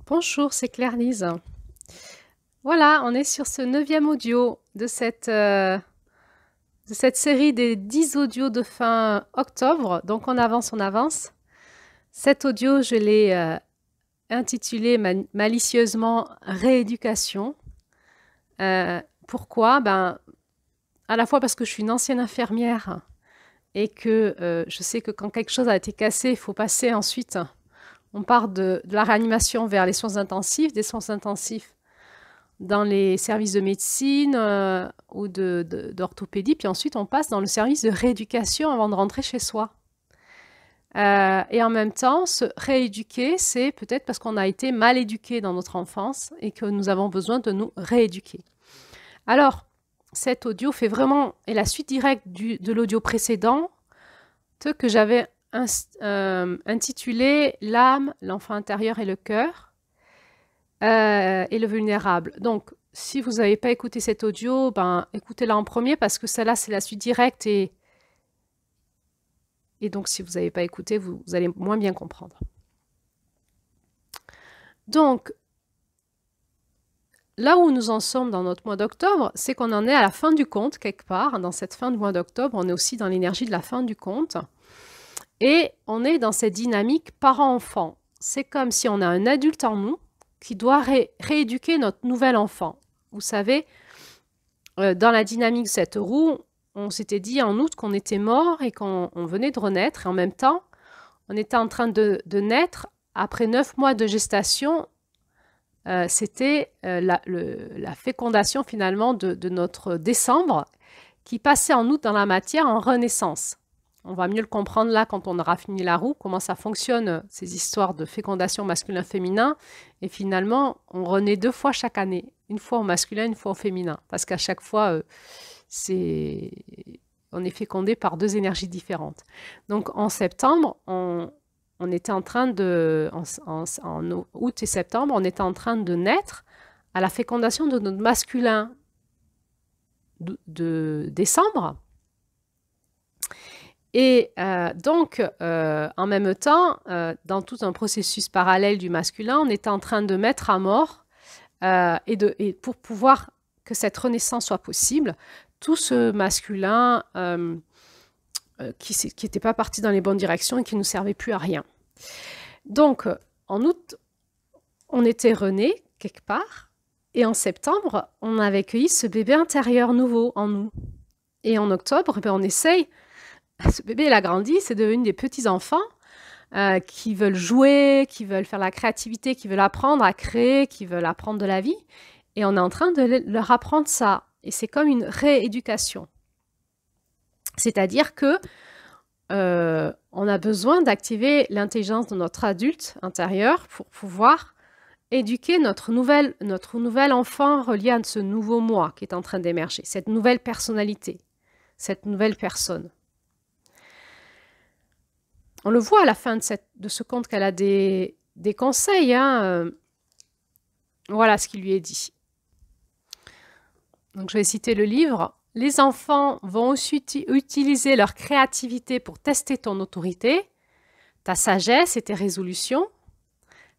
Bonjour, c'est Claire-Lise. Voilà, on est sur ce 9e audio de cette série des 10 audios de fin octobre. Donc on avance, on avance. Cet audio, je l'ai intitulé malicieusement Rééducation. Pourquoi? À la fois parce que je suis une ancienne infirmière et que je sais que quand quelque chose a été cassé, il faut passer ensuite. On part de la réanimation vers les soins intensifs, des soins intensifs dans les services de médecine ou d'orthopédie, puis ensuite on passe dans le service de rééducation avant de rentrer chez soi. Et en même temps, se rééduquer, c'est peut-être parce qu'on a été mal éduqué dans notre enfance et que nous avons besoin de nous rééduquer. Alors, cet audio est la suite directe de l'audio précédent que j'avais intitulé « L'âme, l'enfant intérieur et le cœur » et le vulnérable. Donc, si vous n'avez pas écouté cet audio, écoutez-la en premier parce que celle-là, c'est la suite directe et donc, si vous n'avez pas écouté, vous allez moins bien comprendre. Donc, là où nous en sommes dans notre mois d'octobre, c'est qu'on en est à la fin du conte, quelque part. Dans cette fin du mois d'octobre, on est aussi dans l'énergie de la fin du conte. Et on est dans cette dynamique parent-enfant. C'est comme si on a un adulte en nous qui doit rééduquer notre nouvel enfant. Vous savez, dans la dynamique de cette roue, on s'était dit en août qu'on était mort et qu'on venait de renaître. Et en même temps, on était en train de naître. Après 9 mois de gestation, c'était la fécondation finalement de notre décembre qui passait en août dans la matière en renaissance. On va mieux le comprendre là quand on aura fini la roue, comment ça fonctionne, ces histoires de fécondation masculin-féminin. Et finalement, on renaît 2 fois chaque année. Une fois au masculin, une fois au féminin. Parce qu'à chaque fois, on est fécondé par 2 énergies différentes. Donc en septembre, on était en train en août et septembre, on était en train de naître à la fécondation de notre masculin de décembre. Et donc, en même temps, dans tout un processus parallèle du masculin, on était en train de mettre à mort, et pour pouvoir que cette renaissance soit possible, tout ce masculin qui n'était pas parti dans les bonnes directions et qui ne nous servait plus à rien. Donc, en août, on était rené quelque part, et en septembre, on avait accueilli ce bébé intérieur nouveau en nous. Et en octobre, on essaye. Ce bébé, il a grandi, c'est devenu des petits-enfants qui veulent jouer, qui veulent faire la créativité, qui veulent apprendre à créer, qui veulent apprendre de la vie. Et on est en train de leur apprendre ça. Et c'est comme une rééducation. C'est-à-dire que on a besoin d'activer l'intelligence de notre adulte intérieur pour pouvoir éduquer notre nouvel enfant relié à ce nouveau moi qui est en train d'émerger, cette nouvelle personnalité, cette nouvelle personne. On le voit à la fin de ce conte qu'elle a des conseils. Voilà ce qui lui est dit. Donc, je vais citer le livre. « Les enfants vont aussi utiliser leur créativité pour tester ton autorité, ta sagesse et tes résolutions.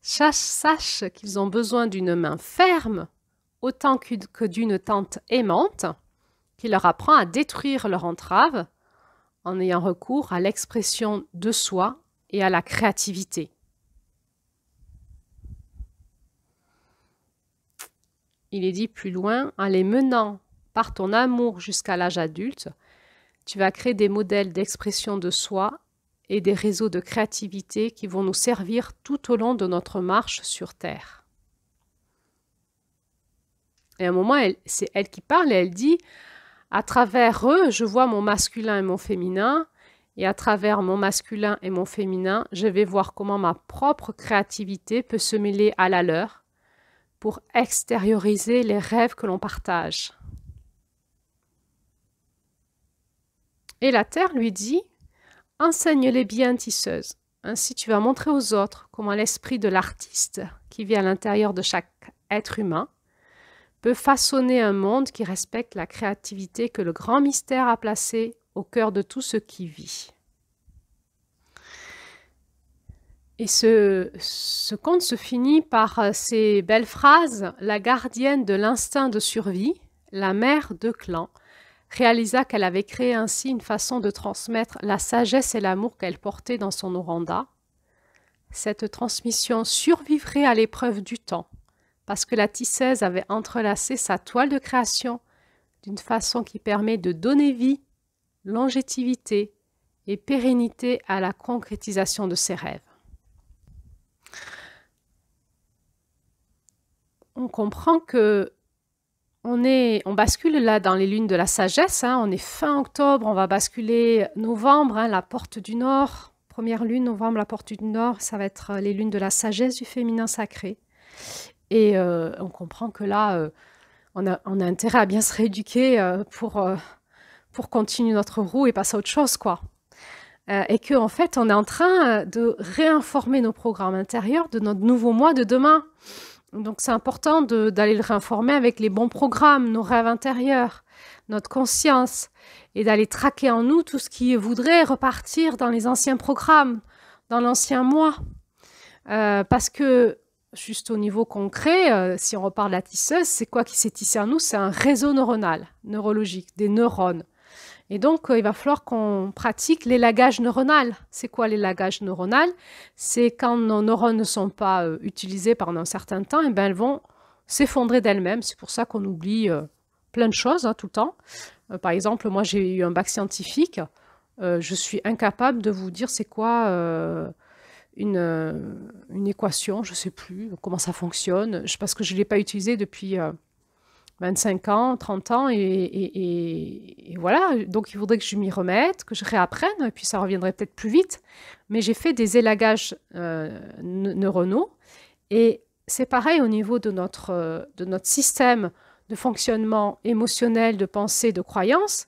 Sache qu'ils ont besoin d'une main ferme autant que d'une tante aimante qui leur apprend à détruire leur entrave en ayant recours à l'expression de soi et à la créativité. » Il est dit plus loin, en les menant par ton amour jusqu'à l'âge adulte, tu vas créer des modèles d'expression de soi et des réseaux de créativité qui vont nous servir tout au long de notre marche sur Terre. Et à un moment, c'est elle qui parle et elle dit « À travers eux, je vois mon masculin et mon féminin, et à travers mon masculin et mon féminin, je vais voir comment ma propre créativité peut se mêler à la leur pour extérioriser les rêves que l'on partage. » Et la Terre lui dit « Enseigne-les bien, tisseuse. Ainsi tu vas montrer aux autres comment l'esprit de l'artiste qui vit à l'intérieur de chaque être humain peut façonner un monde qui respecte la créativité que le grand mystère a placée au cœur de tout ce qui vit. » Et ce conte se finit par ces belles phrases. La gardienne de l'instinct de survie, la mère de clan, réalisa qu'elle avait créé ainsi une façon de transmettre la sagesse et l'amour qu'elle portait dans son oranda. Cette transmission survivrait à l'épreuve du temps, parce que la tisseuse avait entrelacé sa toile de création d'une façon qui permet de donner vie, longévité et pérennité à la concrétisation de ses rêves. On comprend que on bascule là dans les lunes de la sagesse, hein, on est fin octobre, on va basculer novembre, hein, la porte du Nord, première lune, novembre, la porte du Nord, ça va être les lunes de la sagesse du féminin sacré. Et on comprend que là, on a intérêt à bien se rééduquer pour continuer notre roue et passer à autre chose, quoi. Et qu'en fait, on est en train de réinformer nos programmes intérieurs de notre nouveau moi de demain. Donc, c'est important d'aller le réinformer avec les bons programmes, nos rêves intérieurs, notre conscience, et d'aller traquer en nous tout ce qui voudrait repartir dans les anciens programmes, dans l'ancien moi. Parce que, juste au niveau concret, si on repart de la tisseuse, c'est quoi qui s'est tissé en nous? C'est un réseau neuronal, neurologique, des neurones. Et donc, il va falloir qu'on pratique l'élagage neuronal. C'est quoi l'élagage neuronal? C'est quand nos neurones ne sont pas utilisés pendant un certain temps, et ben elles vont s'effondrer d'elles-mêmes. C'est pour ça qu'on oublie plein de choses, hein, tout le temps. Par exemple, moi, j'ai eu un bac scientifique. Je suis incapable de vous dire c'est quoi une équation. Je ne sais plus comment ça fonctionne. Parce que je ne l'ai pas utilisé depuis 25 ans, 30 ans, et voilà. Donc, il faudrait que je m'y remette, que je réapprenne, et puis ça reviendrait peut-être plus vite. Mais j'ai fait des élagages neuronaux, et c'est pareil au niveau de notre système de fonctionnement émotionnel, de pensée, de croyance.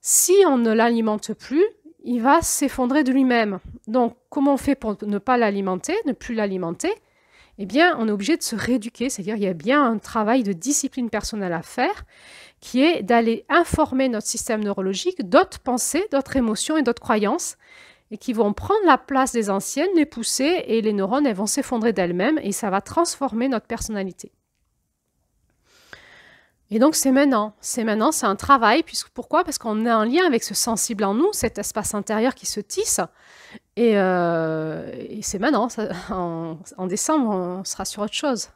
Si on ne l'alimente plus, il va s'effondrer de lui-même. Donc, comment on fait pour ne pas l'alimenter, ne plus l'alimenter? Eh bien, on est obligé de se rééduquer, c'est-à-dire qu'il y a bien un travail de discipline personnelle à faire, qui est d'aller informer notre système neurologique d'autres pensées, d'autres émotions et d'autres croyances, et qui vont prendre la place des anciennes, les pousser, et les neurones, elles vont s'effondrer d'elles-mêmes, et ça va transformer notre personnalité. Et donc, c'est maintenant, c'est un travail. Pourquoi? Parce qu'on est en lien avec ce sensible en nous, cet espace intérieur qui se tisse. Et c'est maintenant, en décembre, on sera sur autre chose.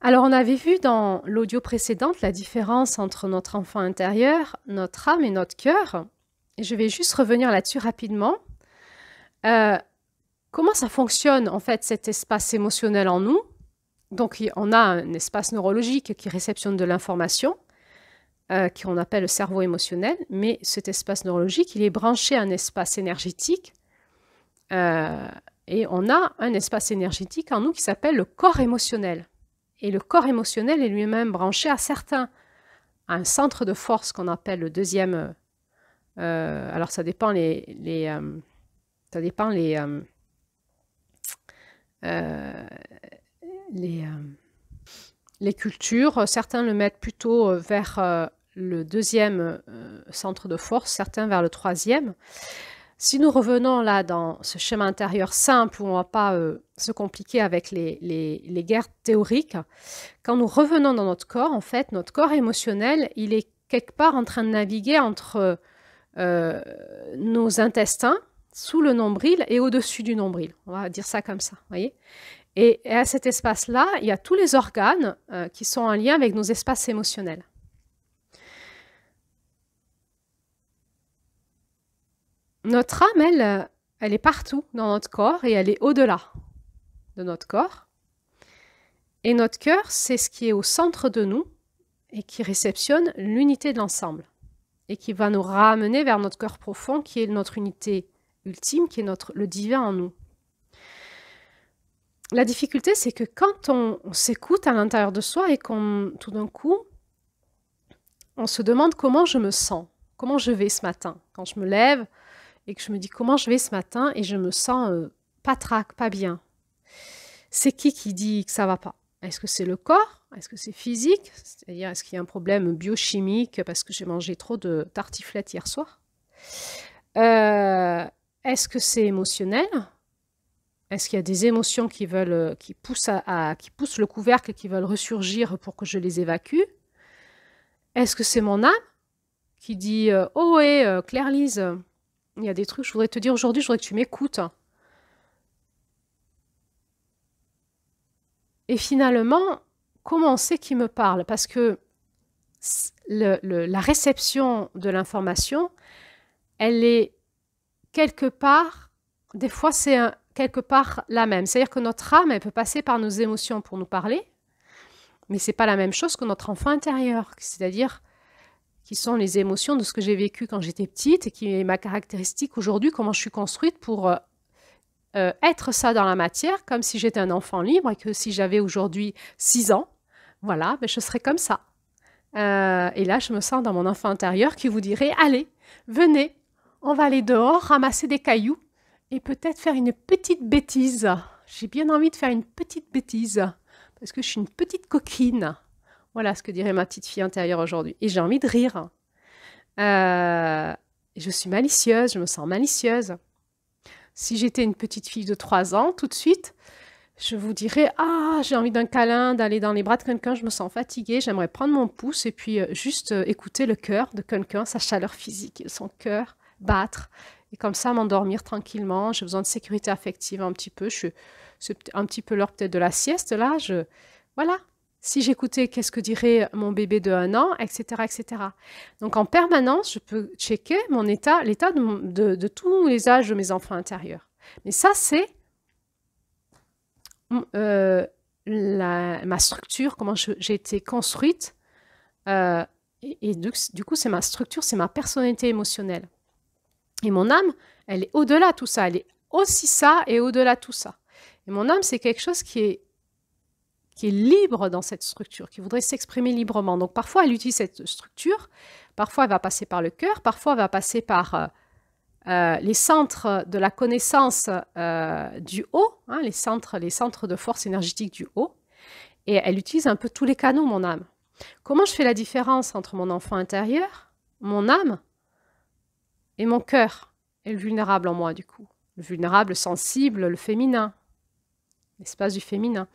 Alors, on avait vu dans l'audio précédente la différence entre notre enfant intérieur, notre âme et notre cœur. Et je vais juste revenir là-dessus rapidement. Comment ça fonctionne, en fait, cet espace émotionnel en nous? Donc, on a un espace neurologique qui réceptionne de l'information, qu'on appelle le cerveau émotionnel, mais cet espace neurologique, il est branché à un espace énergétique, et on a un espace énergétique en nous qui s'appelle le corps émotionnel. Et le corps émotionnel est lui-même branché à un centre de force qu'on appelle le deuxième. Alors, ça dépend les cultures. Certains le mettent plutôt vers le deuxième centre de force, certains vers le troisième. Si nous revenons là dans ce schéma intérieur simple où on ne va pas se compliquer avec les guerres théoriques, quand nous revenons dans notre corps, en fait, notre corps émotionnel, il est quelque part en train de naviguer entre nos intestins, sous le nombril et au-dessus du nombril. On va dire ça comme ça, voyez. Et à cet espace-là, il y a tous les organes qui sont en lien avec nos espaces émotionnels. Notre âme, elle est partout dans notre corps et elle est au-delà de notre corps. Et notre cœur, c'est ce qui est au centre de nous et qui réceptionne l'unité de l'ensemble et qui va nous ramener vers notre cœur profond qui est notre unité ultime, qui est le divin en nous. La difficulté, c'est que quand on s'écoute à l'intérieur de soi et qu'on, tout d'un coup, on se demande comment je me sens, comment je vais ce matin. Quand je me lève et que je me dis comment je vais ce matin et je me sens pas trac, pas bien. C'est qui dit que ça va pas? Est-ce que c'est le corps? Est-ce que c'est physique? C'est-à-dire, est-ce qu'il y a un problème biochimique parce que j'ai mangé trop de tartiflettes hier soir? est-ce que c'est émotionnel? Est-ce qu'il y a des émotions qui poussent le couvercle et qui veulent ressurgir pour que je les évacue? Est-ce que c'est mon âme qui dit oh ouais, Claire-Lise, il y a des trucs, je voudrais te dire aujourd'hui, je voudrais que tu m'écoutes. Et finalement, comment on sait qui me parle? Parce que la réception de l'information, elle est quelque part, des fois c'est quelque part la même. C'est-à-dire que notre âme, elle peut passer par nos émotions pour nous parler, mais ce n'est pas la même chose que notre enfant intérieur. C'est-à-dire qui sont les émotions de ce que j'ai vécu quand j'étais petite et qui est ma caractéristique aujourd'hui, comment je suis construite pour être ça dans la matière, comme si j'étais un enfant libre et que si j'avais aujourd'hui 6 ans, voilà, ben je serais comme ça. Et là, je me sens dans mon enfant intérieur qui vous dirait, allez, venez, on va aller dehors, ramasser des cailloux et peut-être faire une petite bêtise. J'ai bien envie de faire une petite bêtise parce que je suis une petite coquine. Voilà ce que dirait ma petite fille intérieure aujourd'hui. Et j'ai envie de rire. Je suis malicieuse, je me sens malicieuse. Si j'étais une petite fille de 3 ans, tout de suite, je vous dirais « Ah, j'ai envie d'un câlin, d'aller dans les bras de quelqu'un, je me sens fatiguée, j'aimerais prendre mon pouce et puis juste écouter le cœur de quelqu'un, sa chaleur physique, son cœur battre. Et comme ça, m'endormir tranquillement. J'ai besoin de sécurité affective un petit peu. C'est un petit peu l'heure peut-être de la sieste, là. Voilà. Si j'écoutais qu'est-ce que dirait mon bébé de 1 an, etc., etc. Donc, en permanence, je peux checker l'état de tous les âges de mes enfants intérieurs. Mais ça, c'est ma structure, comment j'ai été construite. Et du coup, c'est ma structure, c'est ma personnalité émotionnelle. Et mon âme, elle est au-delà de tout ça. Elle est aussi ça et au-delà de tout ça. Et mon âme, c'est quelque chose qui est libre dans cette structure, qui voudrait s'exprimer librement. Donc parfois, elle utilise cette structure, parfois elle va passer par le cœur, parfois elle va passer par les centres de la connaissance du haut, hein, les centres de force énergétique du haut, et elle utilise un peu tous les canaux, mon âme. Comment je fais la différence entre mon enfant intérieur, mon âme, et mon cœur, et le vulnérable en moi, du coup? Le vulnérable, le sensible, le féminin, l'espace du féminin.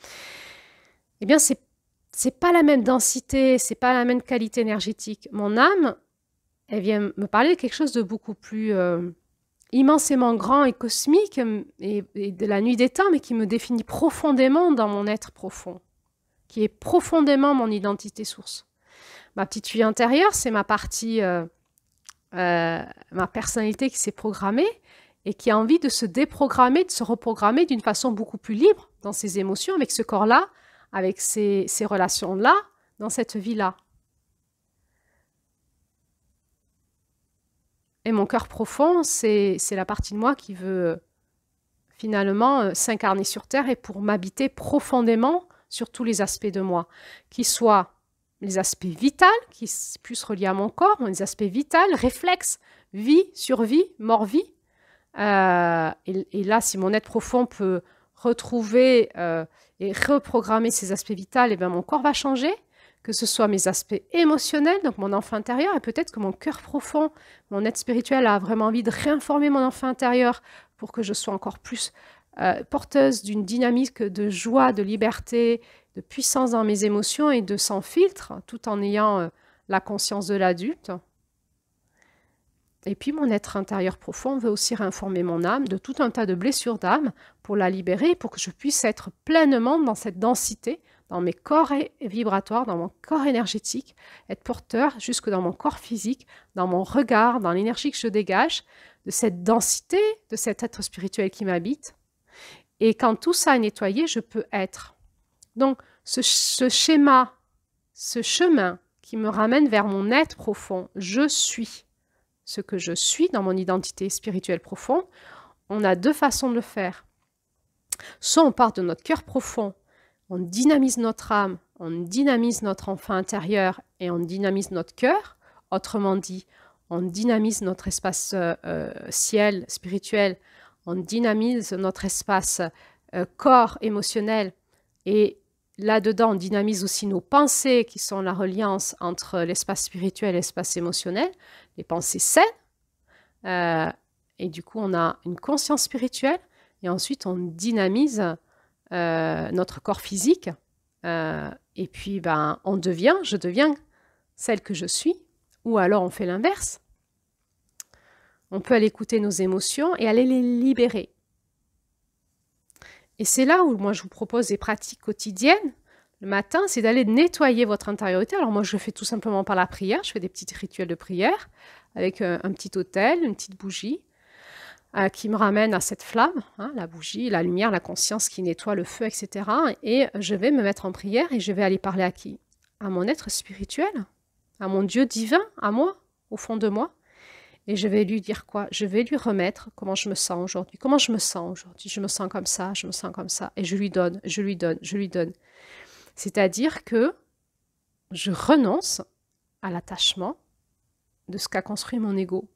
Eh bien, c'est pas la même densité, c'est pas la même qualité énergétique. Mon âme, elle vient me parler de quelque chose de beaucoup plus immensément grand et cosmique et de la nuit des temps, mais qui me définit profondément dans mon être profond, qui est profondément mon identité source. Ma petite fille intérieure, c'est ma partie, ma personnalité qui s'est programmée et qui a envie de se déprogrammer, de se reprogrammer d'une façon beaucoup plus libre dans ses émotions, avec ce corps-là, avec ces relations-là, dans cette vie-là. Et mon cœur profond, c'est la partie de moi qui veut finalement s'incarner sur Terre et pour m'habiter profondément sur tous les aspects de moi, qui soient les aspects vitaux, qui puissent relier à mon corps, les aspects vitaux, réflexes, vie, survie, mort-vie. Et là, si mon être profond peut retrouver et reprogrammer ces aspects vitaux, et bien mon corps va changer, que ce soit mes aspects émotionnels, donc mon enfant intérieur, et peut-être que mon cœur profond, mon être spirituel a vraiment envie de réinformer mon enfant intérieur pour que je sois encore plus porteuse d'une dynamique de joie, de liberté, de puissance dans mes émotions et de sans filtre, tout en ayant la conscience de l'adulte. Et puis mon être intérieur profond veut aussi réinformer mon âme de tout un tas de blessures d'âme pour la libérer, pour que je puisse être pleinement dans cette densité, dans mes corps vibratoires, dans mon corps énergétique, être porteur jusque dans mon corps physique, dans mon regard, dans l'énergie que je dégage, de cette densité, de cet être spirituel qui m'habite. Et quand tout ça est nettoyé, je peux être. Donc ce schéma, ce chemin qui me ramène vers mon être profond, je suis. Ce que je suis dans mon identité spirituelle profonde, on a 2 façons de le faire. Soit on part de notre cœur profond, on dynamise notre âme, on dynamise notre enfant intérieur et on dynamise notre cœur. Autrement dit, on dynamise notre espace ciel spirituel, on dynamise notre espace corps émotionnel et là-dedans, on dynamise aussi nos pensées qui sont la reliance entre l'espace spirituel et l'espace émotionnel, les pensées saines. Et du coup, on a une conscience spirituelle et ensuite on dynamise notre corps physique. Et puis, ben, je deviens celle que je suis. Ou alors on fait l'inverse. On peut aller écouter nos émotions et aller les libérer. Et c'est là où moi je vous propose des pratiques quotidiennes. Le matin, c'est d'aller nettoyer votre intériorité. Alors moi, je le fais tout simplement par la prière. Je fais des petits rituels de prière avec un petit autel, une petite bougie qui me ramène à cette flamme, hein, la bougie, la lumière, la conscience qui nettoie le feu, etc. Et je vais me mettre en prière et je vais aller parler à qui? À mon être spirituel, à mon Dieu divin, à moi, au fond de moi. Et je vais lui dire quoi? Je vais lui remettre comment je me sens aujourd'hui. Comment je me sens aujourd'hui? Je me sens comme ça, je me sens comme ça. Et je lui donne, je lui donne, je lui donne. C'est-à-dire que je renonce à l'attachement de ce qu'a construit mon ego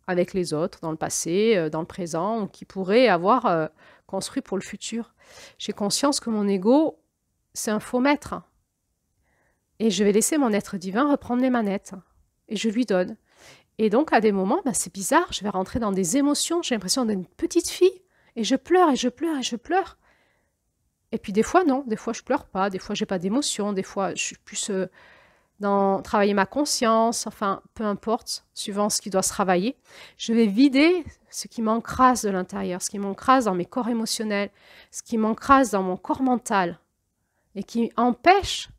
avec les autres, dans le passé, dans le présent, ou qui pourrait avoir construit pour le futur. J'ai conscience que mon ego, c'est un faux maître. Et je vais laisser mon être divin reprendre les manettes. Et je lui donne. Et donc, à des moments, ben, c'est bizarre, je vais rentrer dans des émotions, j'ai l'impression d'être une petite fille, et je pleure, et je pleure, et je pleure. Et puis des fois, non, des fois je pleure pas, des fois j'ai pas d'émotion, des fois je suis plus dans travailler ma conscience, enfin, peu importe, suivant ce qui doit se travailler. Je vais vider ce qui m'encrase de l'intérieur, ce qui m'encrase dans mes corps émotionnels, ce qui m'encrase dans mon corps mental, et qui empêche,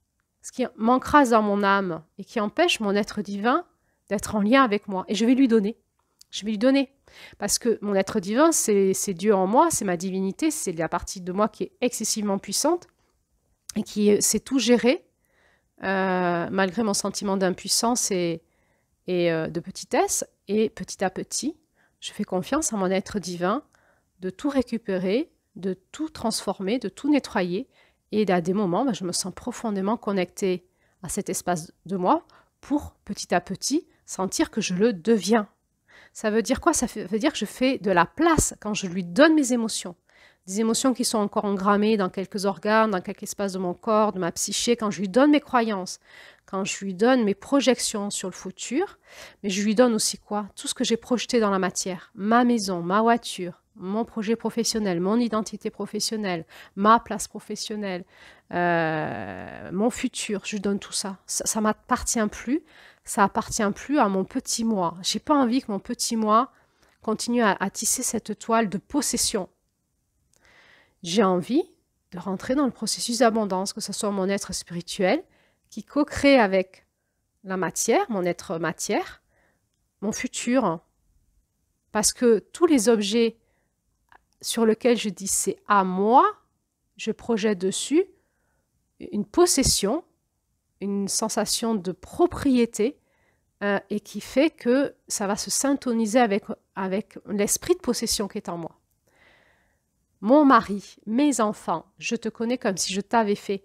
ce qui m'encrase dans mon âme, et qui empêche mon être divin d'être en lien avec moi. Et je vais lui donner. Je vais lui donner. Parce que mon être divin, c'est Dieu en moi, c'est ma divinité, c'est la partie de moi qui est excessivement puissante et qui sait tout gérer, malgré mon sentiment d'impuissance et de petitesse. Et petit à petit, je fais confiance à mon être divin de tout récupérer, de tout transformer, de tout nettoyer. Et à des moments, ben, je me sens profondément connectée à cet espace de moi pour, petit à petit, sentir que je le deviens. Ça veut dire quoi? Ça veut dire que je fais de la place quand je lui donne mes émotions. Des émotions qui sont encore engrammées dans quelques organes, dans quelques espaces de mon corps, de ma psyché, quand je lui donne mes croyances, quand je lui donne mes projections sur le futur, mais je lui donne aussi quoi? Tout ce que j'ai projeté dans la matière, ma maison, ma voiture, mon projet professionnel, mon identité professionnelle, ma place professionnelle, mon futur, je lui donne tout ça. Ça m'appartient plus. Ça appartient plus à mon petit moi. J'ai pas envie que mon petit moi continue à tisser cette toile de possession. J'ai envie de rentrer dans le processus d'abondance, que ce soit mon être spirituel qui co-crée avec la matière, mon être matière, mon futur. Parce que tous les objets sur lesquels je dis c'est à moi, je projette dessus une possession, une sensation de propriété et qui fait que ça va se syntoniser avec l'esprit de possession qui est en moi. Mon mari, mes enfants, je te connais comme si je t'avais fait.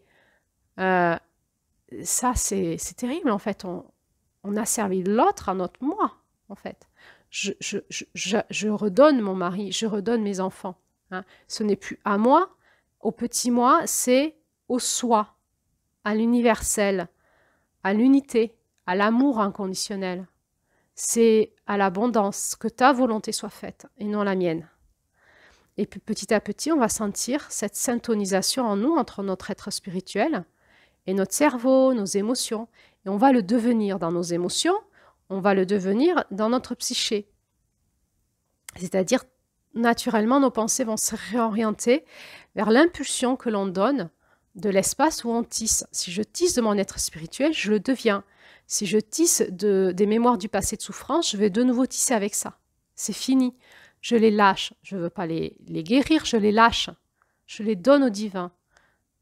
Ça, c'est terrible en fait. On a servi l'autre à notre moi en fait. Je redonne mon mari, je redonne mes enfants. Hein. Ce n'est plus à moi, au petit moi, c'est au soi, à l'universel, à l'unité, à l'amour inconditionnel. C'est à l'abondance, que ta volonté soit faite et non la mienne. Et puis petit à petit, on va sentir cette syntonisation en nous entre notre être spirituel et notre cerveau, nos émotions. Et on va le devenir dans nos émotions, on va le devenir dans notre psyché. C'est-à-dire, naturellement, nos pensées vont se réorienter vers l'impulsion que l'on donne de l'espace où on tisse. Si je tisse de mon être spirituel, je le deviens. Si je tisse des mémoires du passé de souffrance, je vais de nouveau tisser avec ça. C'est fini. Je les lâche. Je ne veux pas les guérir, je les lâche. Je les donne au divin,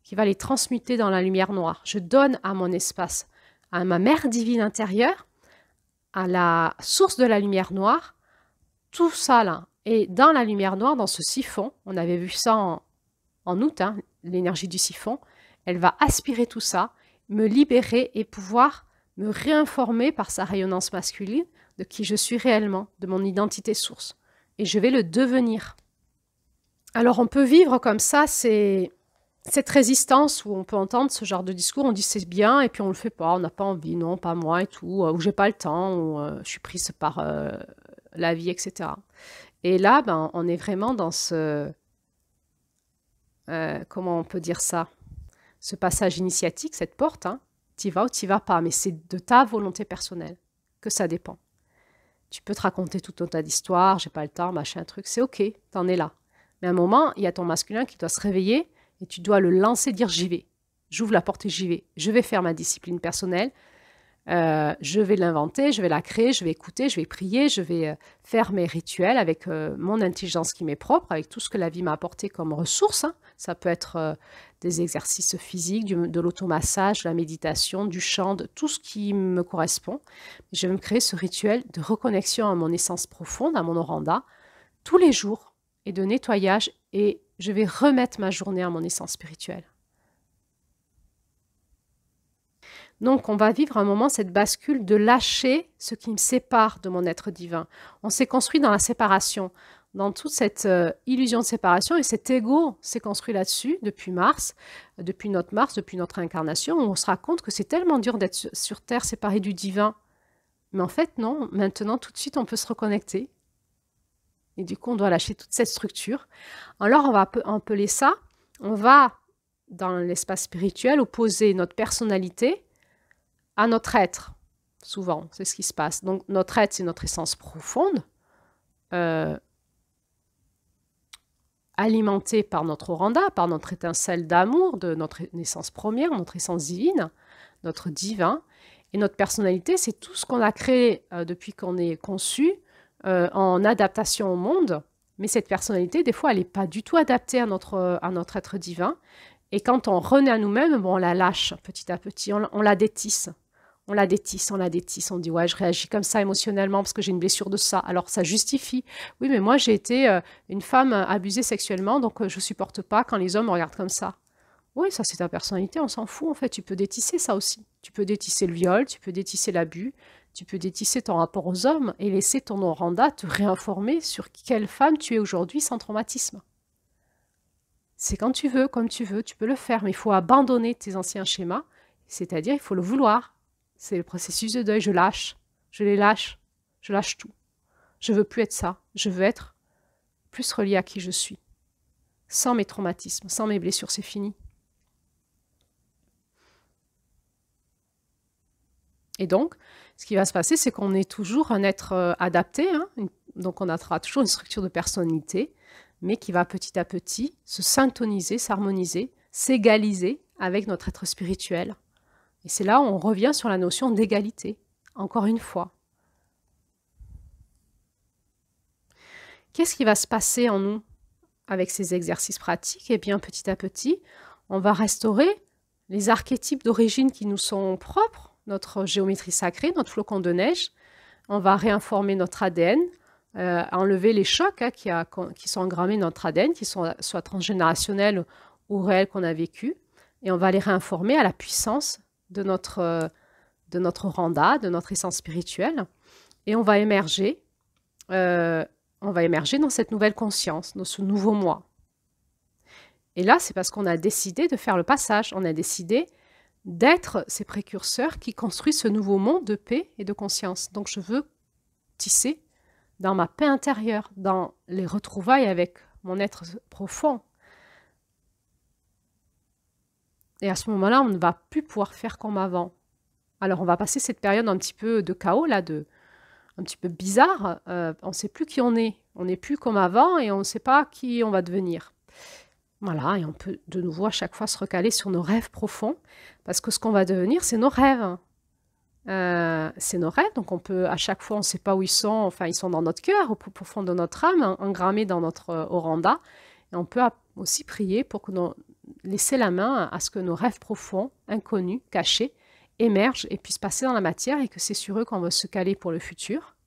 qui va les transmuter dans la lumière noire. Je donne à mon espace, à ma mère divine intérieure, à la source de la lumière noire, tout ça là. Et dans la lumière noire, dans ce siphon, on avait vu ça en août, hein, l'énergie du siphon, elle va aspirer tout ça, me libérer et pouvoir me réinformer par sa rayonnance masculine de qui je suis réellement, de mon identité source. Et je vais le devenir. Alors on peut vivre comme ça, c'est cette résistance où on peut entendre ce genre de discours, on dit c'est bien et puis on le fait pas, on n'a pas envie, non, pas moi et tout, ou j'ai pas le temps, ou je suis prise par la vie, etc. Et là, ben, on est vraiment dans ce... comment on peut dire ça? Ce passage initiatique, cette porte, hein, t'y vas ou t'y vas pas, mais c'est de ta volonté personnelle que ça dépend. Tu peux te raconter tout un tas d'histoires, j'ai pas le temps, machin, truc, c'est ok, t'en es là. Mais à un moment, il y a ton masculin qui doit se réveiller et tu dois le lancer, dire j'y vais. J'ouvre la porte et j'y vais. Je vais faire ma discipline personnelle. Je vais l'inventer, je vais la créer, je vais écouter, je vais prier, je vais faire mes rituels avec mon intelligence qui m'est propre, avec tout ce que la vie m'a apporté comme ressources, hein. Ça peut être des exercices physiques, de l'automassage, de la méditation, du chant, de tout ce qui me correspond. Je vais me créer ce rituel de reconnexion à mon essence profonde, à mon oranda, tous les jours, et de nettoyage, et je vais remettre ma journée à mon essence spirituelle. Donc, on va vivre un moment, cette bascule de lâcher ce qui me sépare de mon être divin. On s'est construit dans la séparation, dans toute cette illusion de séparation, et cet ego s'est construit là-dessus depuis Mars, depuis notre incarnation, où on se rend compte que c'est tellement dur d'être sur Terre séparé du divin. Mais en fait, non, maintenant, tout de suite, on peut se reconnecter. Et du coup, on doit lâcher toute cette structure. Alors, on va appeler ça, on va, dans l'espace spirituel, opposer notre personnalité à notre être, souvent, c'est ce qui se passe. Donc, notre être, c'est notre essence profonde, alimentée par notre oranda, par notre étincelle d'amour, de notre essence première, notre essence divine, notre divin. Et notre personnalité, c'est tout ce qu'on a créé depuis qu'on est conçu, en adaptation au monde. Mais cette personnalité, des fois, elle n'est pas du tout adaptée à notre être divin. Et quand on renaît à nous-mêmes, bon, on la lâche petit à petit, on la détisse. On la détisse, on dit ouais, je réagis comme ça émotionnellement parce que j'ai une blessure de ça. Alors ça justifie. Oui, mais moi j'ai été une femme abusée sexuellement, donc je supporte pas quand les hommes me regardent comme ça. Oui, ça c'est ta personnalité, on s'en fout en fait. Tu peux détisser ça aussi. Tu peux détisser le viol, tu peux détisser l'abus, tu peux détisser ton rapport aux hommes et laisser ton oranda te réinformer sur quelle femme tu es aujourd'hui sans traumatisme. C'est quand tu veux, comme tu veux, tu peux le faire, mais il faut abandonner tes anciens schémas, c'est-à-dire il faut le vouloir. C'est le processus de deuil, je lâche, je les lâche, je lâche tout. Je veux plus être ça, je veux être plus relié à qui je suis. Sans mes traumatismes, sans mes blessures, c'est fini. Et donc, ce qui va se passer, c'est qu'on est toujours un être adapté, hein, donc on aura toujours une structure de personnalité, mais qui va petit à petit se syntoniser, s'harmoniser, s'égaliser avec notre être spirituel. Et c'est là où on revient sur la notion d'égalité, encore une fois. Qu'est-ce qui va se passer en nous avec ces exercices pratiques? Eh bien, petit à petit, on va restaurer les archétypes d'origine qui nous sont propres, notre géométrie sacrée, notre flocon de neige. On va réinformer notre ADN, enlever les chocs qui sont engrammés dans notre ADN, qui sont soit transgénérationnels ou réels qu'on a vécu, et on va les réinformer à la puissance de notre oranda, de notre essence spirituelle, et on va émerger dans cette nouvelle conscience, dans ce nouveau moi. Et là, c'est parce qu'on a décidé de faire le passage, on a décidé d'être ces précurseurs qui construisent ce nouveau monde de paix et de conscience. Donc je veux tisser dans ma paix intérieure, dans les retrouvailles avec mon être profond. Et à ce moment-là, on ne va plus pouvoir faire comme avant. Alors, on va passer cette période un petit peu de chaos, là, un petit peu bizarre. On ne sait plus qui on est. On n'est plus comme avant et on ne sait pas qui on va devenir. Voilà, et on peut de nouveau à chaque fois se recaler sur nos rêves profonds, parce que ce qu'on va devenir, c'est nos rêves. C'est nos rêves, donc on peut, à chaque fois, on ne sait pas où ils sont, enfin, ils sont dans notre cœur, au plus profond de notre âme, engrammés dans notre oranda. Et on peut aussi prier pour que laisser la main à ce que nos rêves profonds, inconnus, cachés, émergent et puissent passer dans la matière, et que c'est sur eux qu'on va se caler pour le futur,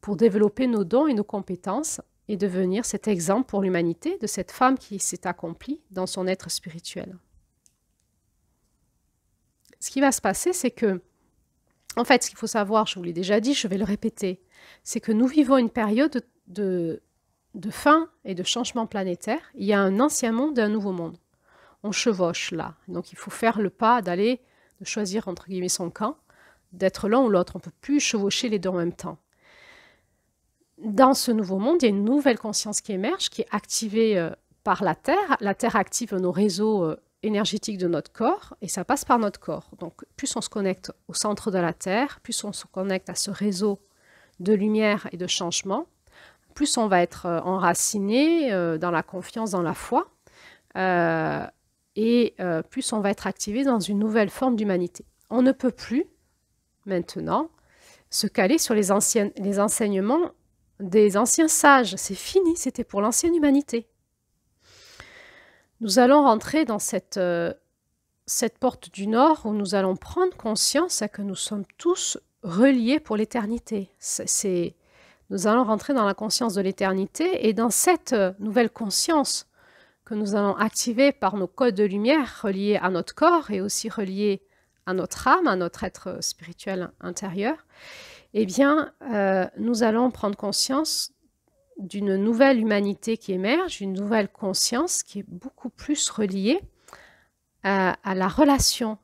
pour développer nos dons et nos compétences et devenir cet exemple pour l'humanité de cette femme qui s'est accomplie dans son être spirituel. Ce qui va se passer, c'est que, en fait, ce qu'il faut savoir, je vous l'ai déjà dit, je vais le répéter, c'est que nous vivons une période de fin et de changement planétaire. Il y a un ancien monde et un nouveau monde. On chevauche là. Donc il faut faire le pas de choisir entre guillemets son camp, d'être l'un ou l'autre. On ne peut plus chevaucher les deux en même temps. dans ce nouveau monde, il y a une nouvelle conscience qui émerge, qui est activée par la Terre. La Terre active nos réseaux énergétiques de notre corps et ça passe par notre corps. Donc plus on se connecte au centre de la Terre, plus on se connecte à ce réseau de lumière et de changement, plus on va être enraciné dans la confiance, dans la foi, plus on va être activé dans une nouvelle forme d'humanité. On ne peut plus, maintenant, se caler sur les enseignements des anciens sages. C'est fini, c'était pour l'ancienne humanité. Nous allons rentrer dans cette porte du Nord où nous allons prendre conscience que nous sommes tous reliés pour l'éternité. Nous allons rentrer dans la conscience de l'éternité et dans cette nouvelle conscience que nous allons activer par nos codes de lumière reliés à notre corps et aussi reliés à notre âme, à notre être spirituel intérieur, eh bien, nous allons prendre conscience d'une nouvelle humanité qui émerge, une nouvelle conscience qui est beaucoup plus reliée à la relation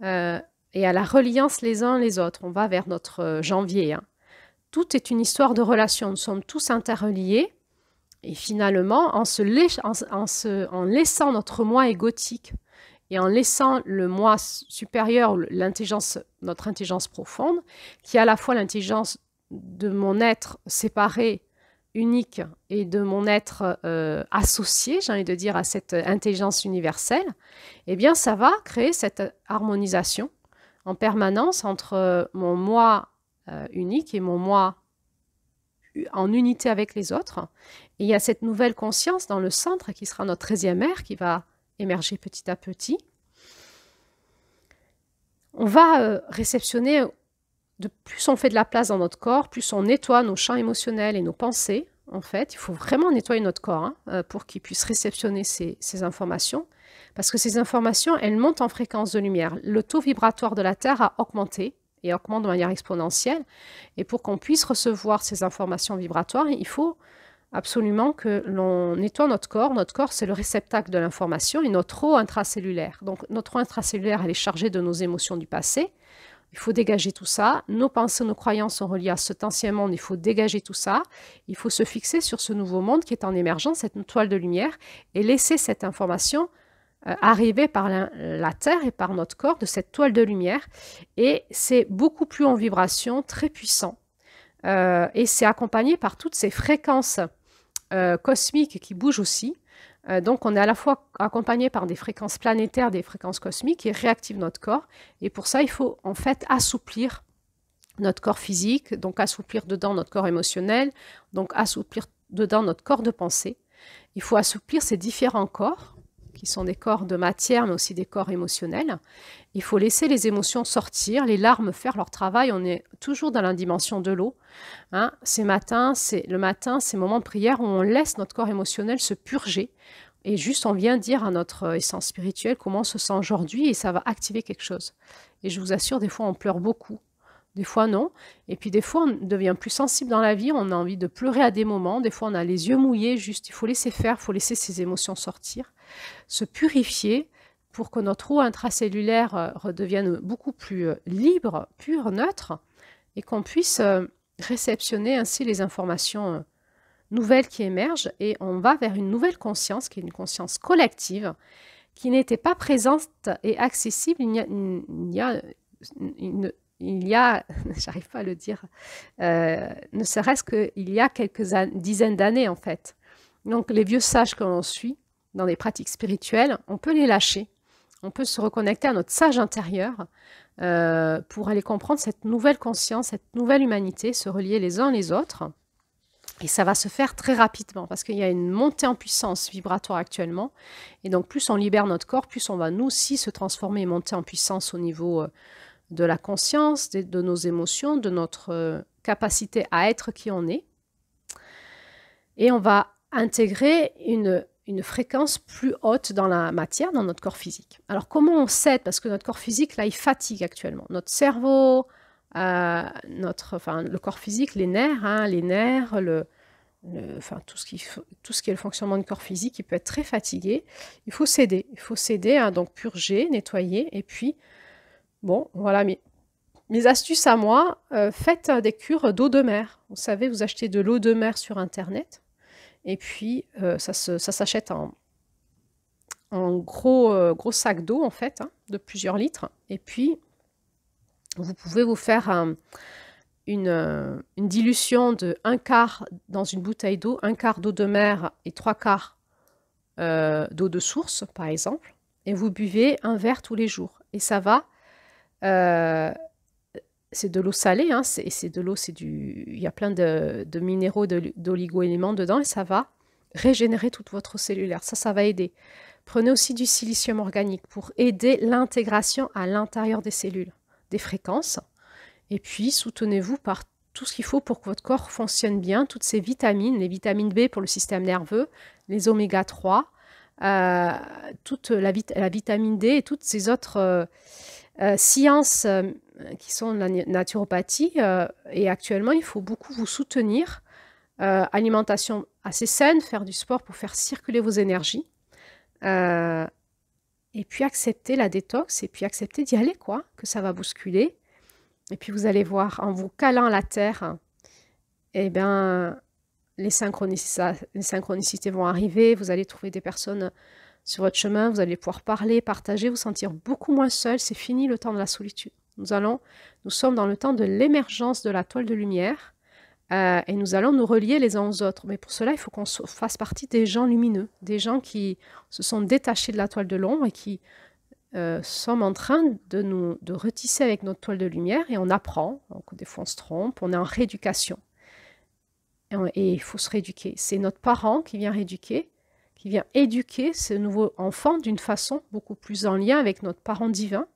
et à la reliance les uns les autres. On va vers notre janvier. Tout est une histoire de relation. Nous sommes tous interreliés et finalement, en laissant notre moi égotique et en laissant le moi supérieur, notre intelligence profonde, qui est à la fois l'intelligence de mon être séparé, unique, et de mon être associé, j'ai envie de dire, à cette intelligence universelle, eh bien, ça va créer cette harmonisation en permanence entre mon moi unique et mon moi en unité avec les autres. Et il y a cette nouvelle conscience dans le centre qui sera notre 13e ère qui va émerger petit à petit. On va réceptionner, plus on fait de la place dans notre corps, plus on nettoie nos champs émotionnels et nos pensées. En fait, il faut vraiment nettoyer notre corps pour qu'il puisse réceptionner ces informations. Parce que ces informations, elles montent en fréquence de lumière. Le taux vibratoire de la Terre a augmenté et augmente de manière exponentielle. Et pour qu'on puisse recevoir ces informations vibratoires, il faut absolument que l'on nettoie notre corps. Notre corps, c'est le réceptacle de l'information et notre eau intracellulaire. Donc, notre eau intracellulaire, elle est chargée de nos émotions du passé. Il faut dégager tout ça. Nos pensées, nos croyances sont reliées à cet ancien monde. Il faut dégager tout ça. Il faut se fixer sur ce nouveau monde qui est en émergence, cette toile de lumière, et laisser cette information arriver par la Terre et par notre corps de cette toile de lumière. Et c'est beaucoup plus en vibration, très puissant. Et c'est accompagné par toutes ces fréquences cosmiques qui bougent aussi. Donc, on est à la fois accompagné par des fréquences planétaires, des fréquences cosmiques qui réactivent notre corps. Et pour ça, il faut en fait assouplir notre corps physique, donc assouplir dedans notre corps émotionnel, donc assouplir dedans notre corps de pensée. Il faut assouplir ces différents corps, qui sont des corps de matière, mais aussi des corps émotionnels. Il faut laisser les émotions sortir, les larmes faire leur travail. On est toujours dans la dimension de l'eau. Le matin, c'est le moment de prière où on laisse notre corps émotionnel se purger. Et juste, on vient dire à notre essence spirituelle comment on se sent aujourd'hui et ça va activer quelque chose. Et je vous assure, des fois, on pleure beaucoup. Des fois, non. Et puis, des fois, on devient plus sensible dans la vie. On a envie de pleurer à des moments. Des fois, on a les yeux mouillés. Juste, il faut laisser faire, il faut laisser ces émotions sortir, se purifier pour que notre eau intracellulaire redevienne beaucoup plus libre, pure, neutre, et qu'on puisse réceptionner ainsi les informations nouvelles qui émergent. Et on va vers une nouvelle conscience, qui est une conscience collective, qui n'était pas présente et accessible j'arrive pas à le dire, ne serait-ce qu'il y a quelques dizaines d'années en fait. Donc les vieux sages que l'on suit dans les pratiques spirituelles, on peut les lâcher, on peut se reconnecter à notre sage intérieur pour aller comprendre cette nouvelle conscience, cette nouvelle humanité, se relier les uns les autres. Et ça va se faire très rapidement parce qu'il y a une montée en puissance vibratoire actuellement. Et donc plus on libère notre corps, plus on va nous aussi se transformer et monter en puissance au niveau de la conscience, de nos émotions, de notre capacité à être qui on est. Et on va intégrer une fréquence plus haute dans la matière, dans notre corps physique. Alors comment on s'aide? Parce que notre corps physique, là, il fatigue actuellement. Notre cerveau, le corps physique, les nerfs, tout ce qui est le fonctionnement du corps physique, il peut être très fatigué. Il faut s'aider, donc purger, nettoyer, et puis bon, voilà, Mes astuces à moi, faites des cures d'eau de mer. Vous savez, vous achetez de l'eau de mer sur internet et puis ça s'achète en gros sac d'eau en fait, hein, de plusieurs litres. Et puis vous pouvez vous faire une dilution de 1/4 dans une bouteille d'eau, 1/4 d'eau de mer et 3/4 d'eau de source, par exemple, et vous buvez un verre tous les jours. Et ça va, c'est de l'eau salée, hein, c'est de l'eau, il y a plein de minéraux, d'oligo-éléments dedans, et ça va régénérer toute votre eau cellulaire. Ça va aider. Prenez aussi du silicium organique pour aider l'intégration à l'intérieur des cellules, des fréquences. Et puis, soutenez-vous par tout ce qu'il faut pour que votre corps fonctionne bien, toutes ces vitamines, les vitamines B pour le système nerveux, les oméga 3, toute la vitamine D et toutes ces autres sciences qui sont de la naturopathie. Et actuellement, il faut beaucoup vous soutenir. Alimentation assez saine, faire du sport pour faire circuler vos énergies. Et puis accepter la détox et puis accepter d'y aller, quoi, que ça va bousculer. Et puis vous allez voir, en vous calant à la terre, eh bien, les synchronicités vont arriver, vous allez trouver des personnes sur votre chemin, vous allez pouvoir parler, partager, vous sentir beaucoup moins seul. C'est fini le temps de la solitude. Nous sommes dans le temps de l'émergence de la toile de lumière et nous allons nous relier les uns aux autres. Mais pour cela, il faut qu'on fasse partie des gens lumineux, des gens qui se sont détachés de la toile de l'ombre et qui sommes en train de retisser avec notre toile de lumière et on apprend. Donc, des fois, on se trompe, on est en rééducation. Et il faut se rééduquer. C'est notre parent qui vient rééduquer, qui vient éduquer ce nouveau enfant d'une façon beaucoup plus en lien avec notre parent divin,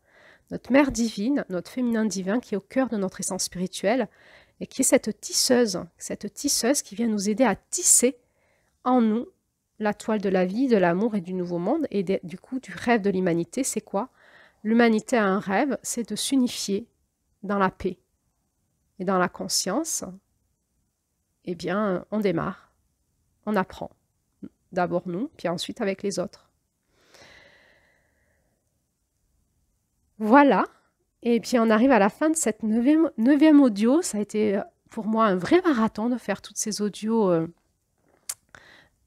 notre mère divine, notre féminin divin qui est au cœur de notre essence spirituelle et qui est cette tisseuse qui vient nous aider à tisser en nous la toile de la vie, de l'amour et du nouveau monde et du coup du rêve de l'humanité. C'est quoi? L'humanité a un rêve, c'est de s'unifier dans la paix et dans la conscience. Eh bien, on démarre, on apprend. D'abord nous, puis ensuite avec les autres. Voilà. Et puis on arrive à la fin de cette neuvième audio. Ça a été pour moi un vrai marathon de faire toutes ces audios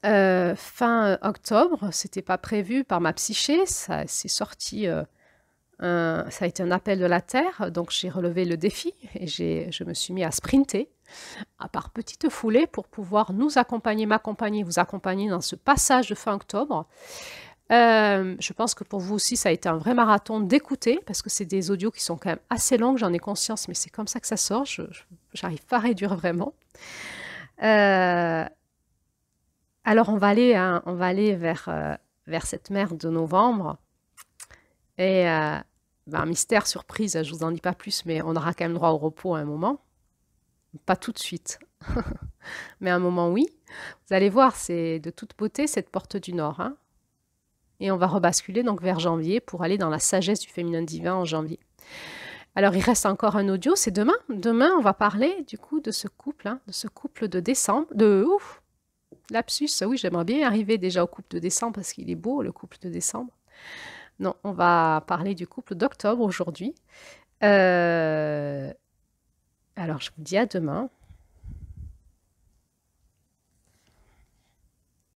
fin octobre. C'était pas prévu par ma psyché. Ça s'est sorti. Ça a été un appel de la Terre. Donc j'ai relevé le défi et je me suis mis à sprinter par petites foulées pour pouvoir m'accompagner, vous accompagner dans ce passage de fin octobre. Je pense que pour vous aussi, ça a été un vrai marathon d'écouter, parce que c'est des audios qui sont quand même assez longues, j'en ai conscience, mais c'est comme ça que ça sort, j'arrive pas à réduire vraiment. Alors on va aller vers cette mer de novembre, et mystère, surprise, je vous en dis pas plus, mais on aura quand même droit au repos à un moment. Pas tout de suite, mais à un moment oui. Vous allez voir, c'est de toute beauté cette porte du Nord. Hein. Et on va rebasculer donc vers janvier pour aller dans la sagesse du féminin divin en janvier. Alors il reste encore un audio, c'est demain. Demain, on va parler du coup de ce couple de décembre. Lapsus, oui, j'aimerais bien arriver déjà au couple de décembre parce qu'il est beau, le couple de décembre. Non, on va parler du couple d'octobre aujourd'hui. Alors, je vous dis à demain.